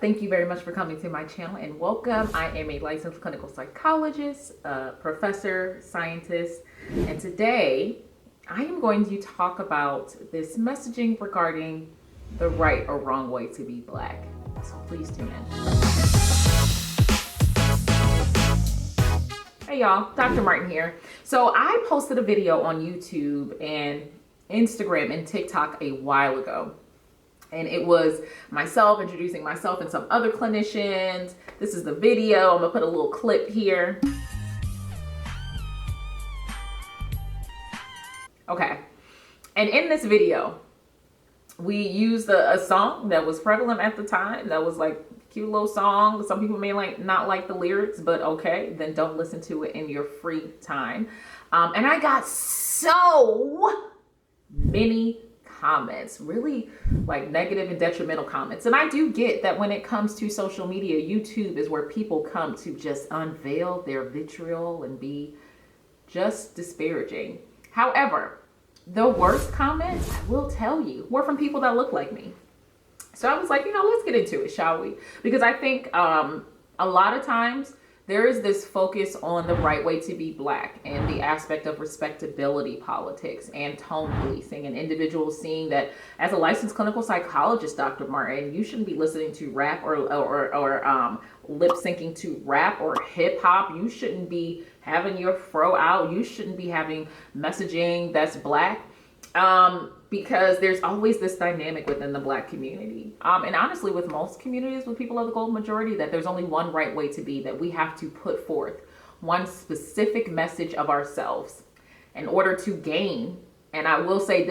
Thank you very much for coming to my channel and welcome. I am a licensed clinical psychologist, professor, scientist, and today I am going to talk about this messaging regarding the right or wrong way to be Black. So please tune in. Hey y'all, Dr. Martin here. So I posted a video on YouTube and Instagram and TikTok a while ago. And it was myself introducing myself and some other clinicians. This is the video. I'm gonna put a little clip here. Okay. And in this video, we used a song that was prevalent at the time. That was like a cute little song. Some people may not like the lyrics, but okay, then don't listen to it in your free time. And I got so many comments, really like negative and detrimental comments. And I do get that when it comes to social media, YouTube is where people come to just unveil their vitriol and be just disparaging. However, the worst comments, I will tell you, were from people that look like me. So I was like, let's get into it, shall we? Because I think a lot of times there is this focus on the right way to be Black and the aspect of respectability politics and tone policing, and individuals seeing that as a licensed clinical psychologist, Dr. Martin, you shouldn't be listening to rap or lip syncing to rap or hip hop. You shouldn't be having your fro out. You shouldn't be having messaging that's Black. Because there's always this dynamic within the Black community. And honestly, with most communities, with people of the golden majority, that there's only one right way to be, that we have to put forth one specific message of ourselves in order to gain. And I will say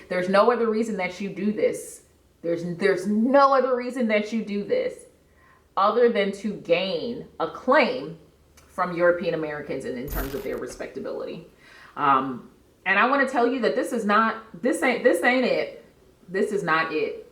there's no other reason that you do this. There's no other reason that you do this other than to gain acclaim from European Americans and in terms of their respectability. And I want to tell you that this ain't it. This is not it.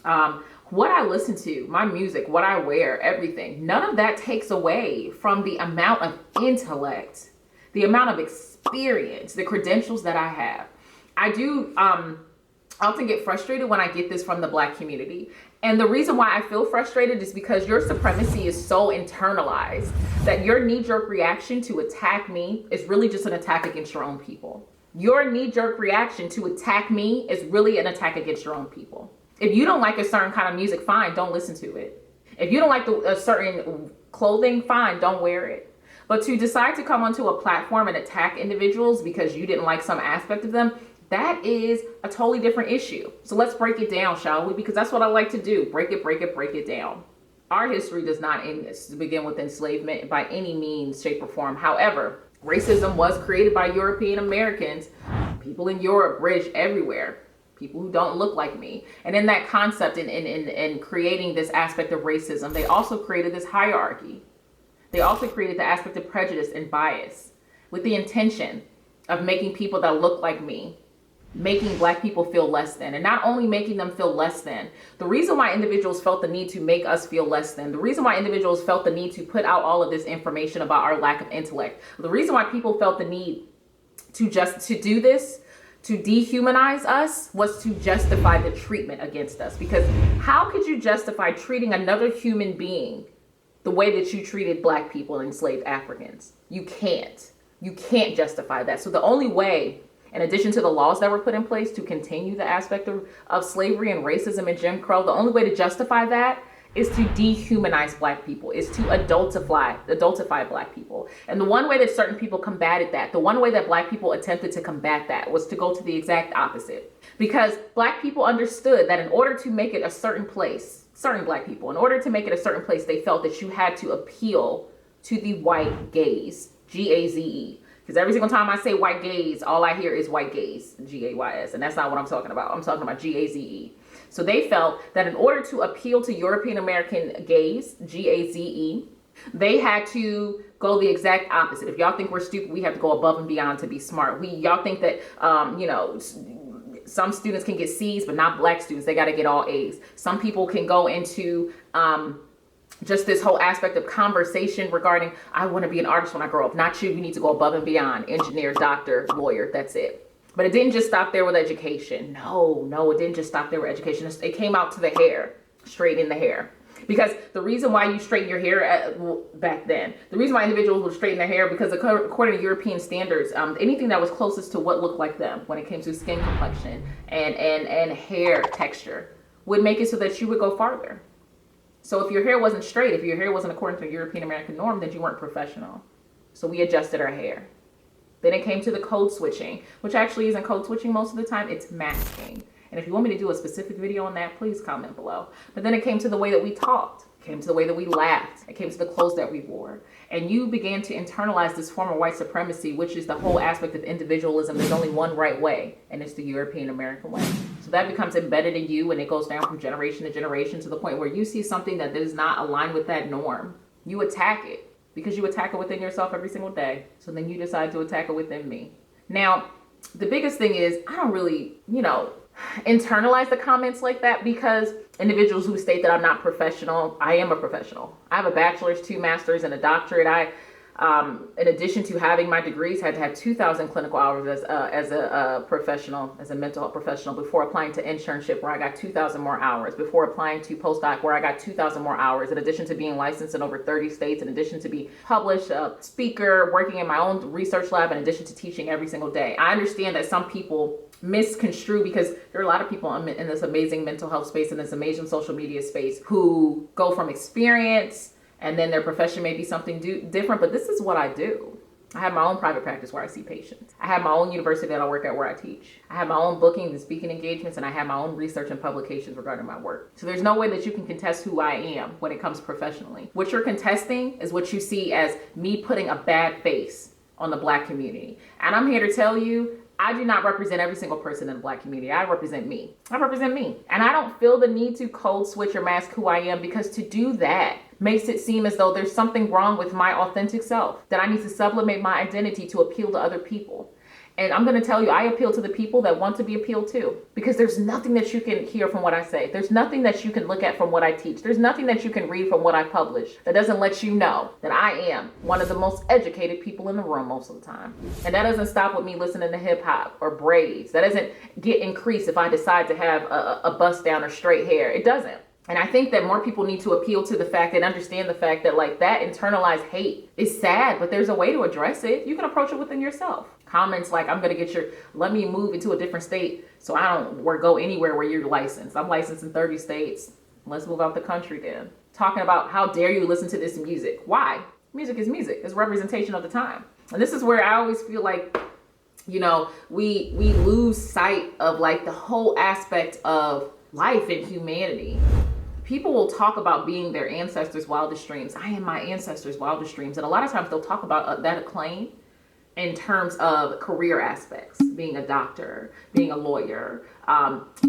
What I listen to, my music, what I wear, everything, none of that takes away from the amount of intellect, the amount of experience, the credentials that I have. I do often get frustrated when I get this from the Black community. And the reason why I feel frustrated is because your supremacy is so internalized that your knee-jerk reaction to attack me is really just an attack against your own people. Your knee-jerk reaction to attack me is really an attack against your own people. If you don't like a certain kind of music, fine, don't listen to it. If you don't like a certain clothing, fine, don't wear it. But to decide to come onto a platform and attack individuals because you didn't like some aspect of them, that is a totally different issue. So let's break it down, shall we? Because that's what I like to do. Break it down. Our history does not begin with enslavement by any means, shape, or form. However, racism was created by European Americans, people in Europe, British, everywhere, people who don't look like me. And in that concept, in creating this aspect of racism, they also created this hierarchy. They also created the aspect of prejudice and bias with the intention of making people that look like me, making Black people feel less than, and not only making them feel less than. The reason why individuals felt the need to make us feel less than, the reason why individuals felt the need to put out all of this information about our lack of intellect, the reason why people felt the need to do this, to dehumanize us, was to justify the treatment against us. Because how could you justify treating another human being the way that you treated Black people and enslaved Africans? You can't justify that. So the only way, in addition to the laws that were put in place to continue the aspect of slavery and racism and Jim Crow, the only way to justify that is to dehumanize Black people, is to adultify Black people. And the one way that certain people combated that, the one way that Black people attempted to combat that, was to go to the exact opposite. Because Black people understood that in order to make it a certain place, certain Black people, in order to make it a certain place, they felt that you had to appeal to the white gaze, G-A-Z-E. Because every single time I say white gaze, all I hear is white gaze, G-A-Y-S. And that's not what I'm talking about. I'm talking about G-A-Z-E. So they felt that in order to appeal to European American gaze, G-A-Z-E, they had to go the exact opposite. If y'all think we're stupid, we have to go above and beyond to be smart. Y'all think that, some students can get C's, but not Black students. They got to get all A's. Some people can go into just this whole aspect of conversation regarding, I want to be an artist when I grow up. Not you. You need to go above and beyond. Engineer, doctor, lawyer. That's it. But it didn't just stop there with education. No, it didn't just stop there with education. It came out to the hair, straight in the hair. Because the reason why you straighten your hair back then, the reason why individuals would straighten their hair, because according to European standards, anything that was closest to what looked like them when it came to skin complexion and hair texture would make it so that you would go farther. So if your hair wasn't straight, if your hair wasn't according to the European American norm, then you weren't professional. So we adjusted our hair. Then it came to the code switching, which actually isn't code switching most of the time, it's masking. And if you want me to do a specific video on that, please comment below. But then it came to the way that we talked. It came to the way that we laughed. It came to the clothes that we wore. And you began to internalize this form of white supremacy, which is the whole aspect of individualism. There's only one right way, and it's the European American way. So that becomes embedded in you, and it goes down from generation to generation to the point where you see something that does not align with that norm. You attack it because you attack it within yourself every single day. So then you decide to attack it within me. Now, the biggest thing is I don't really, internalize the comments like that, because individuals who state that I'm not professional, I am a professional. I have a bachelor's, 2 masters, and a doctorate. I, in addition to having my degrees, had to have 2,000 clinical hours as a professional, as a mental health professional, before applying to internship, where I got 2,000 more hours, before applying to postdoc, where I got 2,000 more hours, in addition to being licensed in over 30 states, in addition to be published, a speaker, working in my own research lab, in addition to teaching every single day. I understand that some people misconstrue, because there are a lot of people in this amazing mental health space and this amazing social media space who go from experience, and then their profession may be something different, but this is what I do. I have my own private practice where I see patients. I have my own university that I work at where I teach. I have my own bookings and speaking engagements, and I have my own research and publications regarding my work. So there's no way that you can contest who I am when it comes professionally. What you're contesting is what you see as me putting a bad face on the Black community. And I'm here to tell you, I do not represent every single person in the Black community. I represent me. I represent me. And I don't feel the need to code switch or mask who I am, because to do that makes it seem as though there's something wrong with my authentic self, that I need to sublimate my identity to appeal to other people. And I'm going to tell you, I appeal to the people that want to be appealed to, because there's nothing that you can hear from what I say. There's nothing that you can look at from what I teach. There's nothing that you can read from what I publish that doesn't let you know that I am one of the most educated people in the room most of the time. And that doesn't stop with me listening to hip hop or braids. That doesn't get increased if I decide to have a bust down or straight hair. It doesn't. And I think that more people need to appeal to the fact and understand the fact that, like, that internalized hate is sad, but there's a way to address it. You can approach it within yourself. Comments like, I'm going to get let me move into a different state so I don't go anywhere where you're licensed. I'm licensed in 30 states. Let's move out the country then. Talking about, how dare you listen to this music? Why? Music is music. It's representation of the time. And this is where I always feel like, we lose sight of, like, the whole aspect of life and humanity. People will talk about being their ancestors' wildest dreams. I am my ancestors' wildest dreams. And a lot of times they'll talk about that acclaim in terms of career aspects, being a doctor, being a lawyer,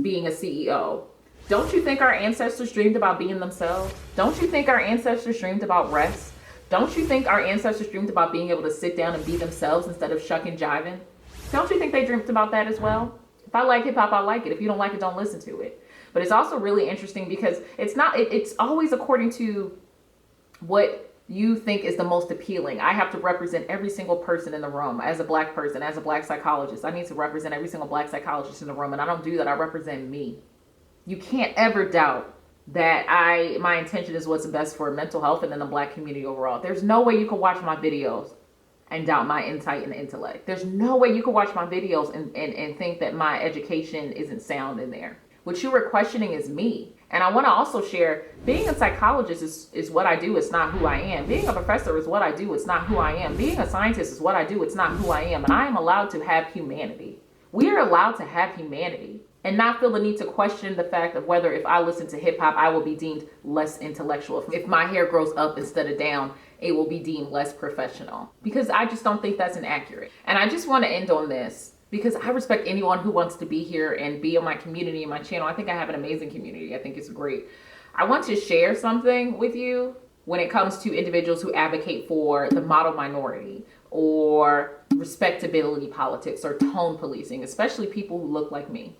being a CEO. Don't you think our ancestors dreamed about being themselves? Don't you think our ancestors dreamed about rest? Don't you think our ancestors dreamed about being able to sit down and be themselves instead of shucking jiving? Don't you think they dreamed about that as well? If I like hip hop, I like it. If you don't like it, don't listen to it. But it's also really interesting because it's always according to what you think is the most appealing. I have to represent every single person in the room. As a Black person, as a Black psychologist, I need to represent every single Black psychologist in the room. And I don't do that. I represent me. You can't ever doubt that my intention is what's best for mental health and then the Black community overall. There's no way you can watch my videos and doubt my insight and intellect. There's no way you can watch my videos and think that my education isn't sound in there. What you were questioning is me. And I want to also share, being a psychologist is what I do. It's not who I am. Being a professor is what I do. It's not who I am. Being a scientist is what I do. It's not who I am. And I am allowed to have humanity. We are allowed to have humanity and not feel the need to question the fact of whether, if I listen to hip hop, I will be deemed less intellectual. If my hair grows up instead of down, it will be deemed less professional, because I just don't think that's inaccurate. And I just want to end on this, because I respect anyone who wants to be here and be in my community and my channel. I think I have an amazing community. I think it's great. I want to share something with you when it comes to individuals who advocate for the model minority or respectability politics or tone policing, especially people who look like me.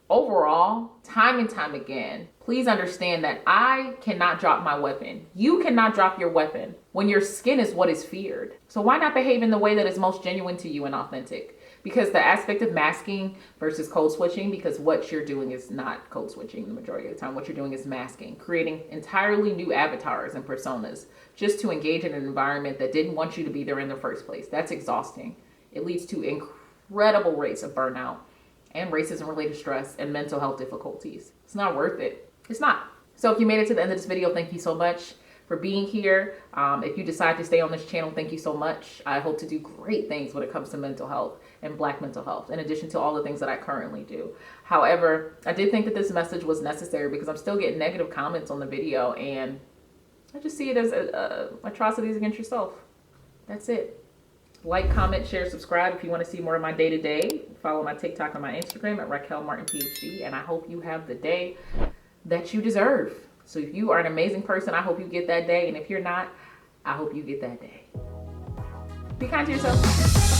Overall, time and time again, please understand that I cannot drop my weapon. You cannot drop your weapon when your skin is what is feared. So why not behave in the way that is most genuine to you and authentic? Because the aspect of masking versus code switching, because what you're doing is not code switching the majority of the time. What you're doing is masking, creating entirely new avatars and personas just to engage in an environment that didn't want you to be there in the first place. That's exhausting. It leads to incredible rates of burnout and racism-related stress and mental health difficulties. It's not worth it. It's not. So if you made it to the end of this video, thank you so much for being here. If you decide to stay on this channel, thank you so much. I hope to do great things when it comes to mental health and Black mental health, in addition to all the things that I currently do. However, I did think that this message was necessary because I'm still getting negative comments on the video, and I just see it as atrocities against yourself. That's it. Like, comment, share, subscribe if you want to see more of my day-to-day. Follow my TikTok and my Instagram at Raquel Martin PhD, and I hope you have the day that you deserve. So if you are an amazing person, I hope you get that day. And if you're not, I hope you get that day. Be kind to yourself.